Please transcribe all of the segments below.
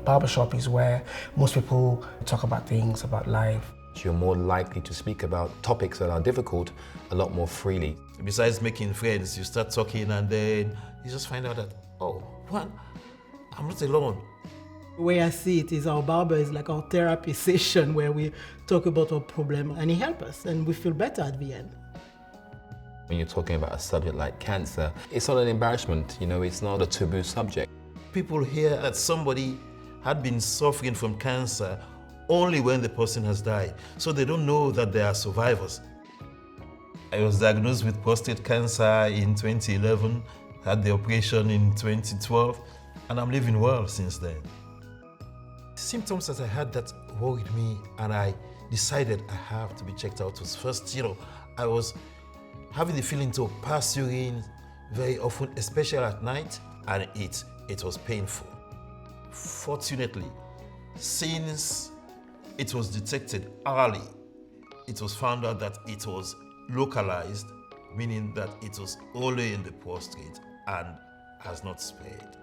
Barbershop is where most people talk about things, about life. You're more likely to speak about topics that are difficult a lot more freely. Besides making friends, you start talking and then you just find out that, oh, well, I'm not alone. The way I see it is our barber is like our therapy session where we talk about our problem and he helps us and we feel better at the end. When you're talking about a subject like cancer, it's not an embarrassment, it's not a taboo subject. People hear that somebody had been suffering from cancer only when the person has died, so they don't know that they are survivors. I was diagnosed with prostate cancer in 2011, had the operation in 2012, and I'm living well since then. Symptoms that I had that worried me, and I decided I have to be checked out was first, I was having the feeling to pass urine very often, especially at night, and it was painful. Fortunately, since it was detected early, it was found out that it was localized, meaning that it was only in the prostate and has not spread.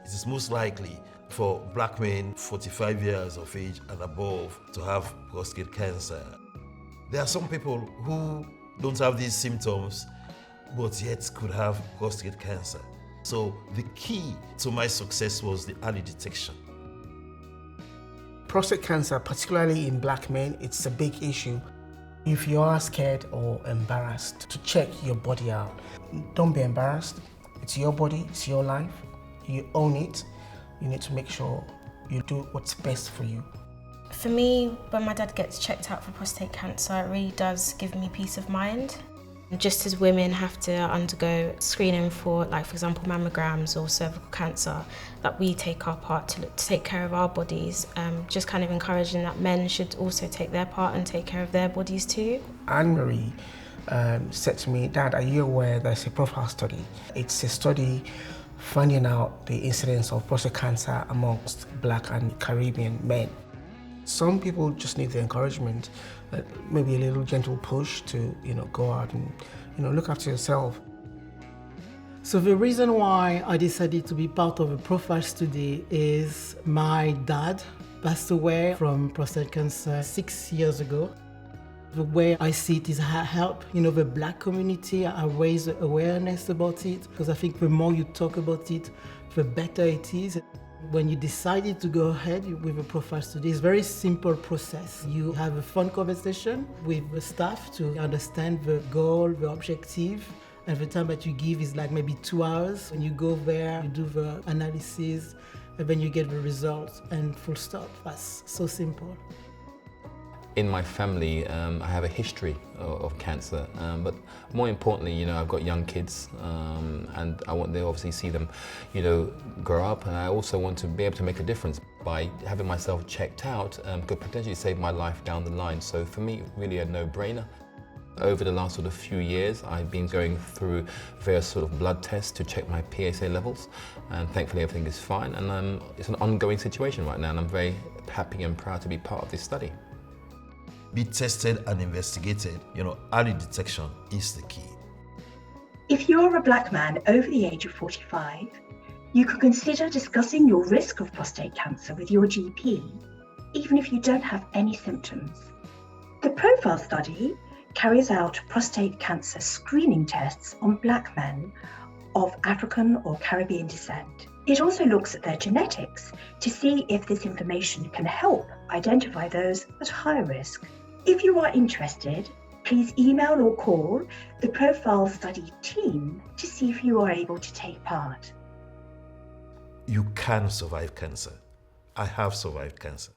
It is most likely for black men 45 years of age and above to have prostate cancer. There are some people who don't have these symptoms but yet could have prostate cancer. So the key to my success was the early detection. Prostate cancer, particularly in black men, it's a big issue. If you are scared or embarrassed to check your body out, don't be embarrassed. It's your body, it's your life. You own it. You need to make sure you do what's best for you. For me, when my dad gets checked out for prostate cancer, it really does give me peace of mind. Just as women have to undergo screening for, for example, mammograms or cervical cancer, that we take our part to take care of our bodies, just kind of encouraging that men should also take their part and take care of their bodies too. Anne-Marie said to me, Dad, are you aware there's a profile study? It's a study finding out the incidence of prostate cancer amongst black and Caribbean men. Some people just need the encouragement, maybe a little gentle push to, go out and, look after yourself. So the reason why I decided to be part of a profile study is my dad passed away from prostate cancer 6 years ago. The way I see it is I help, the black community. I raise awareness about it because I think the more you talk about it, the better it is. When you decided to go ahead with a profile study, it's a very simple process. You have a fun conversation with the staff to understand the goal, the objective, and the time that you give is maybe 2 hours. When you go there, you do the analysis, and then you get the results, and full stop. That's so simple. In my family, I have a history of cancer, but more importantly, I've got young kids, and I want to obviously see them, grow up, and I also want to be able to make a difference by having myself checked out. Could potentially save my life down the line. So for me, really a no-brainer. Over the last few years, I've been going through various blood tests to check my PSA levels, and thankfully everything is fine. And it's an ongoing situation right now, and I'm very happy and proud to be part of this study. Be tested and investigated. Early detection is the key. If you're a black man over the age of 45, you could consider discussing your risk of prostate cancer with your GP, even if you don't have any symptoms. The profile study carries out prostate cancer screening tests on black men of African or Caribbean descent. It also looks at their genetics to see if this information can help identify those at high risk. If you are interested, please email or call the profile study team to see if you are able to take part. You can survive cancer. I have survived cancer.